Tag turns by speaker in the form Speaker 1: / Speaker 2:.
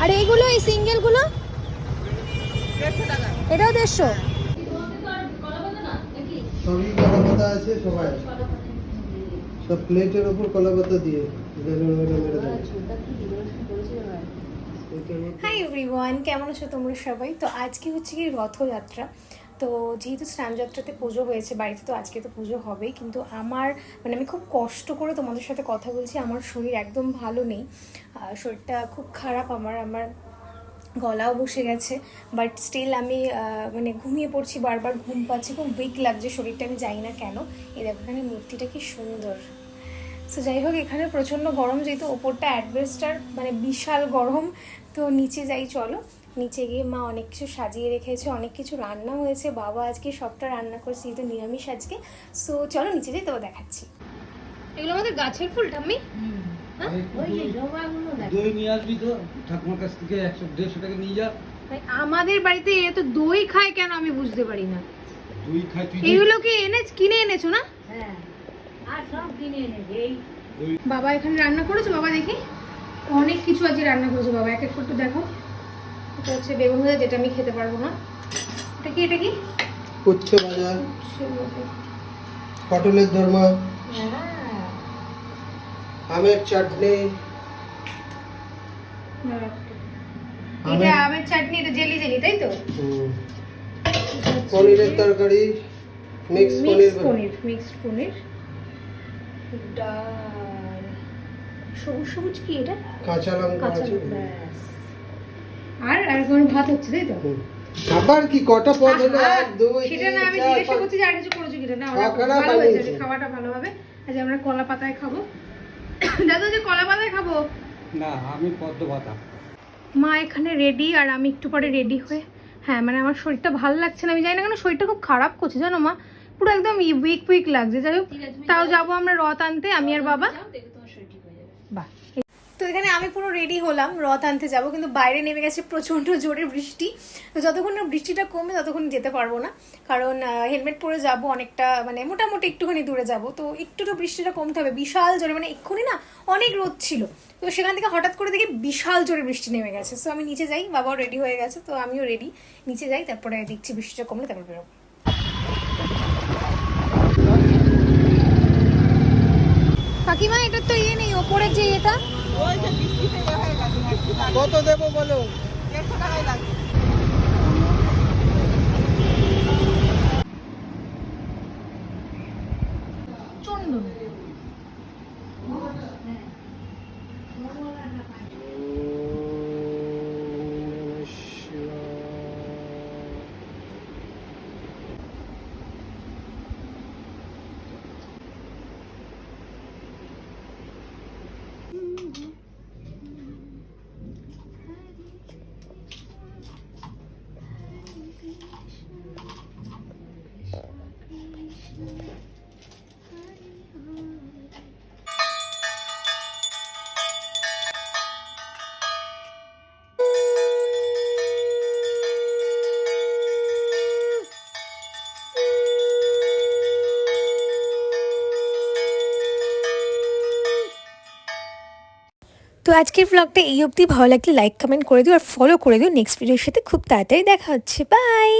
Speaker 1: আর এইগুলো এই সিঙ্গেলগুলো এটাও 150।
Speaker 2: সবই কলাপাতা আছে, সবাই সব প্লেটের উপর কলাপাতা দিয়ে
Speaker 1: হাই এভরিওয়ান, কেমন আছো তোমরা সবাই? তো আজকে হচ্ছে কি রথযাত্রা। তো যেহেতু স্নানযাত্রাতে পুজো হয়েছে বাড়িতে, তো আজকে তো পুজো হবেই, কিন্তু আমার আমি খুব কষ্ট করে তোমাদের সাথে কথা বলছি। আমার শরীর একদম ভালো নেই, শরীরটা খুব খারাপ। আমার গলাও বসে গেছে, বাট স্টিল আমি ঘুমিয়ে পড়ছি, বারবার ঘুম পাচ্ছি, খুব উইক লাগছে শরীরটা, আমি জানি না কেন। এই দেখো এখানে মূর্তিটা কি সুন্দর। সো যাই হোক, এখানে প্রচণ্ড গরম, যেহেতু ওপরটা অ্যাডভেস্টার, বিশাল গরম। তো নিচে যাই, চলো। নিচে গিয়ে মা অনেক কিছু সাজিয়ে রেখেছে, অনেক কিছু রান্না হয়েছে, বাবা আজকে সবটা রান্না করছে, যেহেতু নিরামিষ আজকে। সো চলো নিচে যাই, তবে দেখাচ্ছি। এগুলো আমাদের গাছের ফুল, ঠাম্মি।
Speaker 2: দই নিয়ে আসবি তো ঠাকুমার কাছ থেকে 100-150 টাকা নিয়ে যা।
Speaker 1: আমাদের বাড়িতে এত দই খায় কেন আমি বুঝতে পারি না।
Speaker 2: দই খাই তুই?
Speaker 1: এগুলো কি কিনে এনেছো না?
Speaker 3: হ্যাঁ, আর সব কিনে এনেছে। এই
Speaker 1: বাবা এখানে রান্না করেছো, বাবা দেখি অনেক কিছু আজকে রান্না করেছো বাবা, এক এক করে দেখো। এটা হচ্ছে বেগুন ভাজা, যেটা আমি খেতে পারবো না। এটা কি
Speaker 2: উচ্ছে ভাজা, পটলের দোরমা, আমের চাটনি।
Speaker 1: এটা আমের চাটনি, এটা জেলি জেলি, তাই তো?
Speaker 2: পনিরের তরকারি, মিক্সড
Speaker 1: পনির, ডাল, সবুজ সবুজ কি এটা?
Speaker 2: কাঁচা লঙ্কা আছে।
Speaker 1: আর কোন ভাত হচ্ছে, তাই তো?
Speaker 2: আবার কি কটা পদ হলো? 1 2
Speaker 1: সেটা না, আমি জিজ্ঞাসা করছি যে আর কিছু করেছো কিনা। না, ভালো হয়েছে, খাওয়াটা ভালো হবে। আজ আমরা কলা পাতায় খাবো। দাদু যে কলা পাতায় খাবো
Speaker 2: না, আমি পদ্ম পাতা।
Speaker 1: মা এখানে রেডি, আর আমি একটু পরে রেডি হয়ে, হ্যাঁ আমার শরীরটা ভালো লাগছে না, আমি জানি না কেন শরীরটা খুব খারাপ করছে, জানো মা, পুরো একদম উইক লাগছে। যাই হোক, তাও যাবো আমরা রথ আনতে, আমি আর বাবা। বাহ। তো এখানে আমি পুরো রেডি হলাম, রথ আনতে যাব, কিন্তু বাইরে নেমে গেছে প্রচণ্ড জোরে বৃষ্টি। তো যতক্ষণ না বৃষ্টিটা কমে ততক্ষণ যেতে পারবো না, কারণ হেলমেট পরে যাব, অনেকটা মোটামুটি একটুখানি দূরে যাব। তো একটু তো বৃষ্টিটা কমতে হবে, বিশাল জোরে, এক্ষুনি না অনেক রোদ ছিল, তো সেখান থেকে হঠাৎ করে দেখি বিশাল জোরে বৃষ্টি নেমে গেছে। সো আমি নিচে যাই, বাবাও রেডি হয়ে গেছে, তো আমিও রেডি, নিচে যাই, তারপরে দেখছি বৃষ্টিটা কমলে তারপর বেরোবো। কাকিমা, এটা তো নেই ওপরের যে এটা,
Speaker 2: কত দেবো বলো?
Speaker 3: 150 টাকাই লাগবে।
Speaker 1: চন্দন। তো আজকের ব্লগটা এই অবধি। ভালো লাগলে লাইক কমেন্ট করে দিও, আর ফলো করে দিও। নেক্সট ভিডিওর সাথে খুব তাড়াতাড়ি দেখা হচ্ছে। বাই।